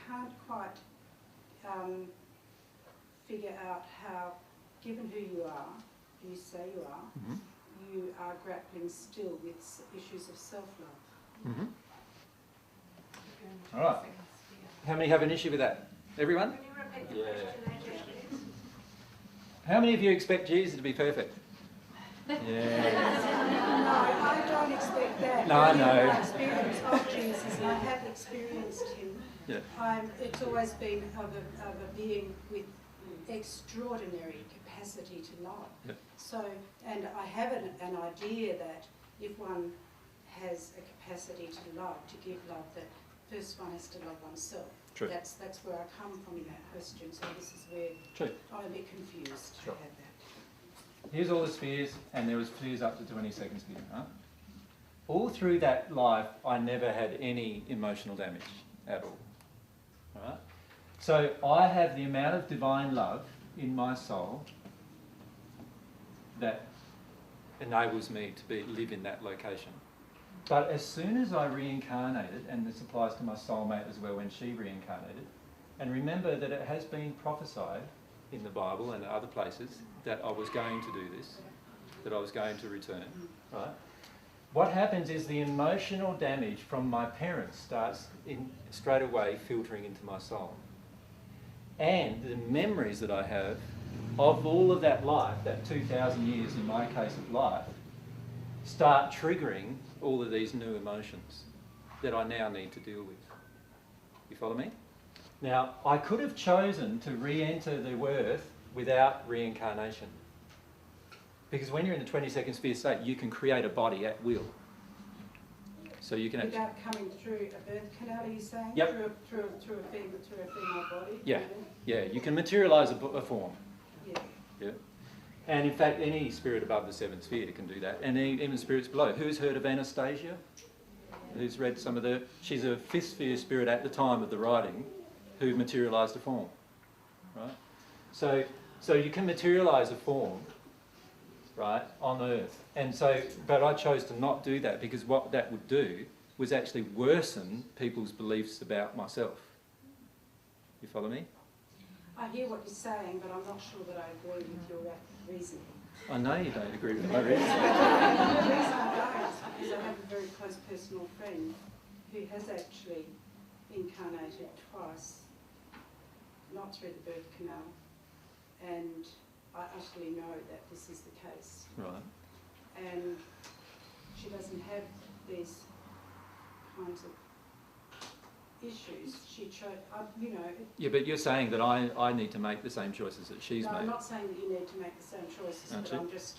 can't quite figure out how, given who you are, who you say you are, you are grappling still with issues of self-love. All right. How many have an issue with that? Everyone? Can you repeat the question, please? How many of you expect Jesus to be perfect? Yeah. No, I don't expect that. No, I know. My experience of Jesus, and I have experienced him. Yeah. It's always been of a being with extraordinary capacity to love. Yeah. So, and I have an idea that if one has a capacity to love, to give love, that first one has to love oneself. True. That's where I come from in that question. So this is where True. I'm a bit confused. Sure. I have that. Here's all the spheres, and there was spheres up to 22nd sphere. Huh? All through that life, I never had any emotional damage at all. All right? So I have the amount of divine love in my soul that enables me to live in that location. But as soon as I reincarnated, and this applies to my soulmate as well when she reincarnated, and remember that it has been prophesied in the Bible and other places that I was going to do this, that I was going to return, right? What happens is the emotional damage from my parents starts straight away filtering into my soul. And the memories that I have of all of that life, that 2,000 years in my case of life, start triggering all of these new emotions that I now need to deal with. You follow me? Now, I could have chosen to re-enter the earth without reincarnation. Because when you're in the 22nd sphere state, you can create a body at will. So you can without coming through a birth canal, are you saying? Yep. Through a female body? Yeah, yeah. You can materialise a form. Yeah. Yeah. And in fact, any spirit above the 7th sphere can do that, and even spirits below. Who's heard of Anastasia? Who's read some of the... She's a 5th sphere spirit at the time of the writing who materialised a form, right? So you can materialise a form, right, on Earth. And so, but I chose to not do that because what that would do was actually worsen people's beliefs about myself. You follow me? I hear what you're saying, but I'm not sure that I agree with your reasoning. I know you don't agree with my reasoning. The reason I don't is because I have a very close personal friend who has actually incarnated twice, not through the birth canal, and I utterly know that this is the case. Right. And she doesn't have these kinds of issues. She chose, you know... Yeah, but you're saying that I need to make the same choices that she's no, made. I'm not saying that you need to make the same choices, Aren't but you? I'm just...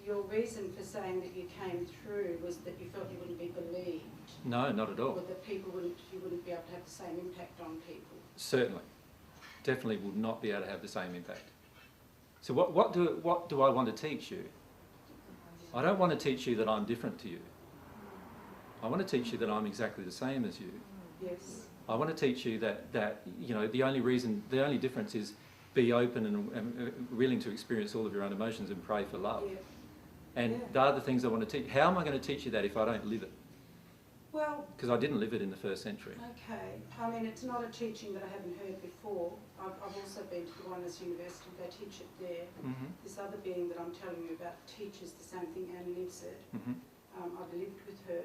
your reason for saying that you came through was that you felt you wouldn't be believed. No, not at all. Or that you wouldn't be able to have the same impact on people. Certainly. Definitely would not be able to have the same impact. So what do I want to teach you? I don't want to teach you that I'm different to you. I want to teach you that I'm exactly the same as you. Yes. I want to teach you that you know, the only difference is be open and willing to experience all of your own emotions and pray for love. Yeah. And Yeah. the other things I want to teach. How am I going to teach you that if I don't live it? Well... Because I didn't live it in the 1st century. Okay. I mean, it's not a teaching that I haven't heard before. I've also been to the Oneness University. They teach it there. This other being that I'm telling you about teaches the same thing and lives it. I've lived with her.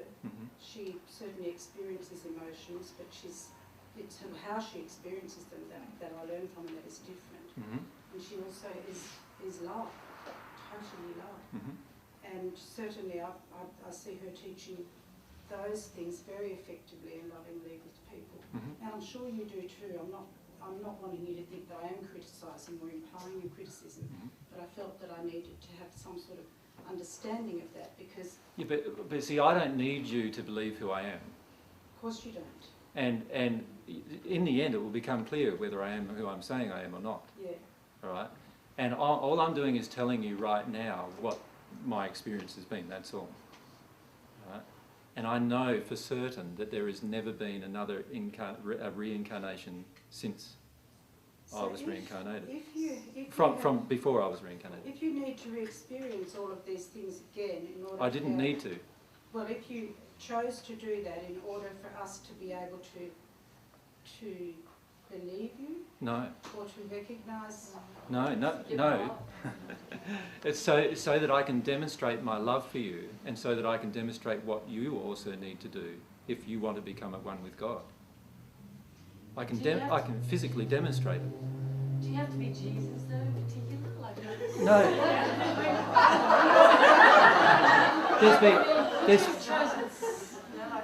She certainly experiences emotions, but it's how she experiences them that I learn from, and that is different. And she also is love, totally love. And certainly I see her teaching those things very effectively and lovingly with people. And I'm sure you do too. I'm not wanting you to think that I am criticising or implying your criticism, but I felt that I needed to have some sort of understanding of that because... Yeah, but see, I don't need you to believe who I am. Of course you don't. And in the end, it will become clear whether I am who I'm saying I am or not. Yeah. All right? And all I'm doing is telling you right now what my experience has been, that's all. All right? And I know for certain that there has never been another reincarnation since I was reincarnated. From before I was reincarnated. If you need to re-experience all of these things again in order I didn't need to. Well, if you chose to do that in order for us to be able to to believe you? No. Or to recognise? No. It's so that I can demonstrate my love for you, and so that I can demonstrate what you also need to do if you want to become at one with God. I can physically demonstrate it. Do you have to be Jesus though, in particular? Like no.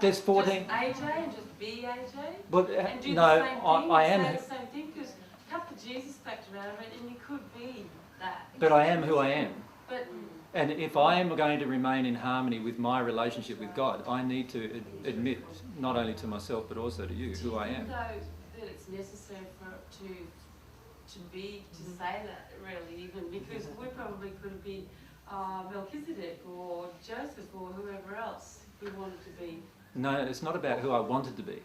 There's 14. Just AJ and just be AJ? But and do no, the same thing, I am. say the same thing, because cut the Jesus factor out of it, and you could be that. But I am who I am. But and if I am going to remain in harmony with my relationship with God, I need to admit not only to myself but also to you who I am. Though that it's necessary to say that really, even because we probably could be Melchizedek or Joseph or whoever else we wanted to be. No, it's not about who I wanted to be.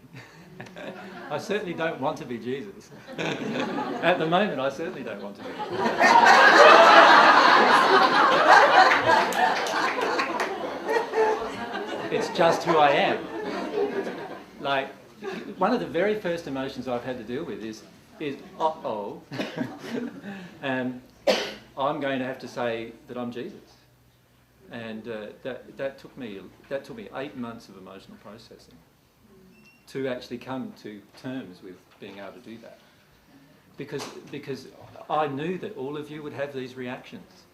I certainly don't want to be Jesus. At the moment, I certainly don't want to be. It's just who I am. Like, one of the very first emotions I've had to deal with is uh-oh, and I'm going to have to say that I'm Jesus. And that took me 8 months of emotional processing to actually come to terms with being able to do that. Because I knew that all of you would have these reactions,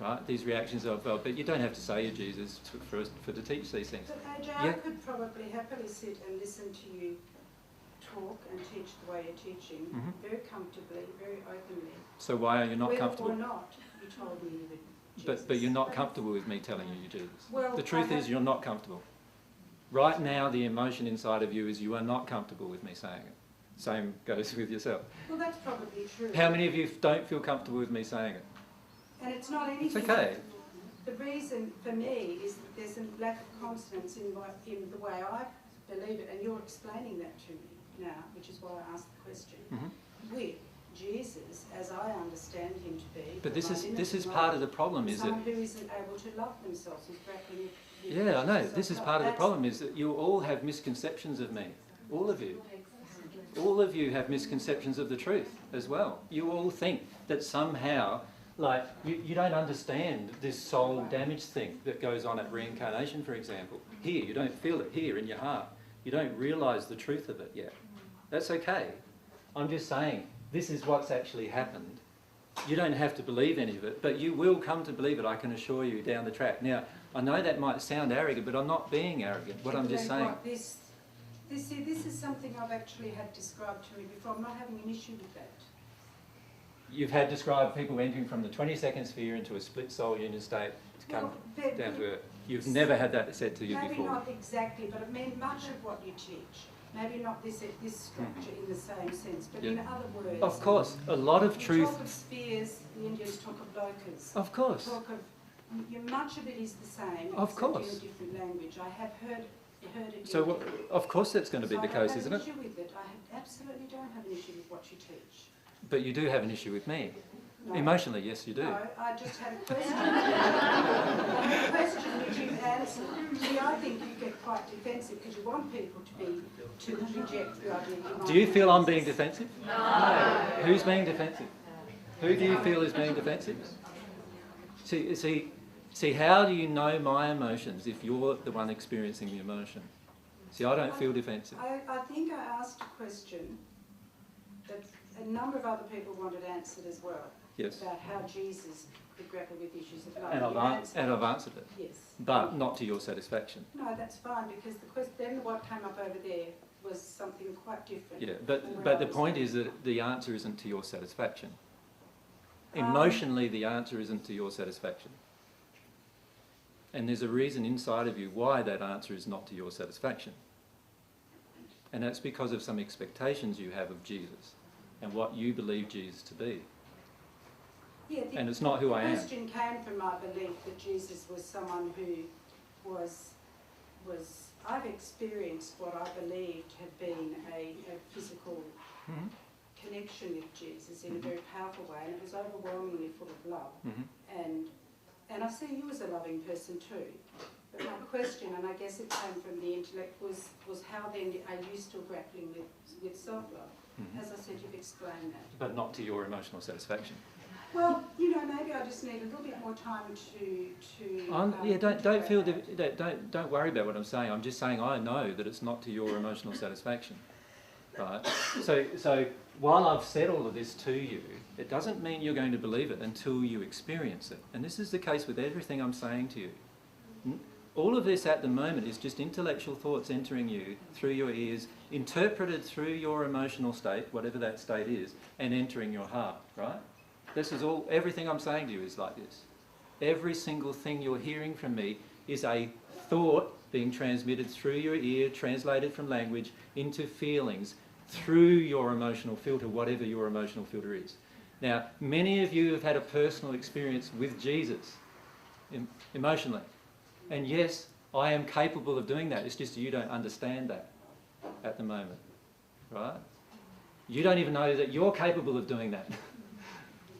right? These reactions of, but you don't have to say you're Jesus to teach these things. But AJ, I could probably happily sit and listen to you talk and teach the way you're teaching, very comfortably, very openly. So why are you not comfortable? Whether or not you told me you were Jesus. But you're not comfortable with me telling you you're Jesus. Well, the truth is you're not comfortable. Right now the emotion inside of you is you are not comfortable with me saying it. Same goes with yourself. Well, that's probably true. How many of you don't feel comfortable with me saying it? And it's not anything. It's okay. The reason for me is that there's a lack of confidence in the way I believe it, and you're explaining that to me now, which is why I asked the question. With Jesus, as I understand him to be. But this is part of the problem, is someone who isn't able to love themselves, who's grappling with yeah, I know. This is part of the problem, is that you all have misconceptions of me. All of you. All of you have misconceptions of the truth as well. You all think that somehow, like, you don't understand this soul damage thing that goes on at reincarnation, for example. Here, you don't feel it here in your heart. You don't realise the truth of it yet. That's okay. I'm just saying, this is what's actually happened. You don't have to believe any of it, but you will come to believe it, I can assure you, down the track. Now, I know that might sound arrogant, but I'm not being arrogant. What I'm just saying... This is something I've actually had described to me before. I'm not having an issue with that. You've had described people entering from the 22nd sphere into a split soul union state to come down to earth. You've never had that said to you before. Maybe not exactly, but I mean much of what you teach. Maybe not this structure in the same sense, but in other words. Of course, a lot of truth. You talk of spheres, the Indians talk of lokas. Of course. Talk of, much of it is the same, of course. in a different language. I have heard it. So, of course that's going to be the case, isn't it? I don't have an issue with it. I absolutely don't have an issue with what you teach. But you do have an issue with me. No. Emotionally, yes, you do. No, I just had a question. I had a question which you've answered. See, I think you get quite defensive because you want people to reject the idea. Do you feel I'm being defensive? No. Who's being defensive? Who do you feel is being defensive? See, how do you know my emotions if you're the one experiencing the emotion? See, I don't feel defensive. I think I asked a question that a number of other people wanted answered as well. Yes. About how Jesus could grapple with issues of love. And I've answered it. Yes. But not to your satisfaction. No, that's fine, because then what came up over there was something quite different. Yeah, but the point is that the answer isn't to your satisfaction. Emotionally, the answer isn't to your satisfaction. And there's a reason inside of you why that answer is not to your satisfaction. And that's because of some expectations you have of Jesus and what you believe Jesus to be. Yeah, and it's not who I am. The question came from my belief that Jesus was someone who was I've experienced what I believed had been a physical connection with Jesus in a very powerful way, and it was overwhelmingly full of love. And I see you as a loving person too. But my question, and I guess it came from the intellect, was how then are you still grappling with with self-love. As I said, you've explained that. But not to your emotional satisfaction. Well, you know, maybe I just need a little bit more time to. Yeah, don't worry about what I'm saying. I'm just saying I know that it's not to your emotional satisfaction, right? So while I've said all of this to you, it doesn't mean you're going to believe it until you experience it. And this is the case with everything I'm saying to you. All of this at the moment is just intellectual thoughts entering you through your ears, interpreted through your emotional state, whatever that state is, and entering your heart, right? This is all, everything I'm saying to you is like this. Every single thing you're hearing from me is a thought being transmitted through your ear, translated from language into feelings through your emotional filter, whatever your emotional filter is. Now, many of you have had a personal experience with Jesus emotionally. And yes, I am capable of doing that. It's just you don't understand that at the moment, right? You don't even know that you're capable of doing that,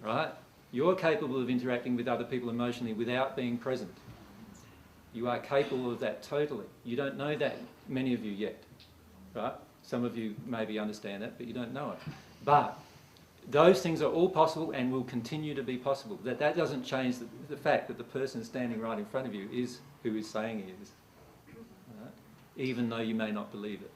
right? You're capable of interacting with other people emotionally without being present. You are capable of that totally. You don't know that, many of you yet, right? Some of you maybe understand that, but you don't know it. But those things are all possible and will continue to be possible. That doesn't change the fact that the person standing right in front of you is who is saying he is, right? Even though you may not believe it.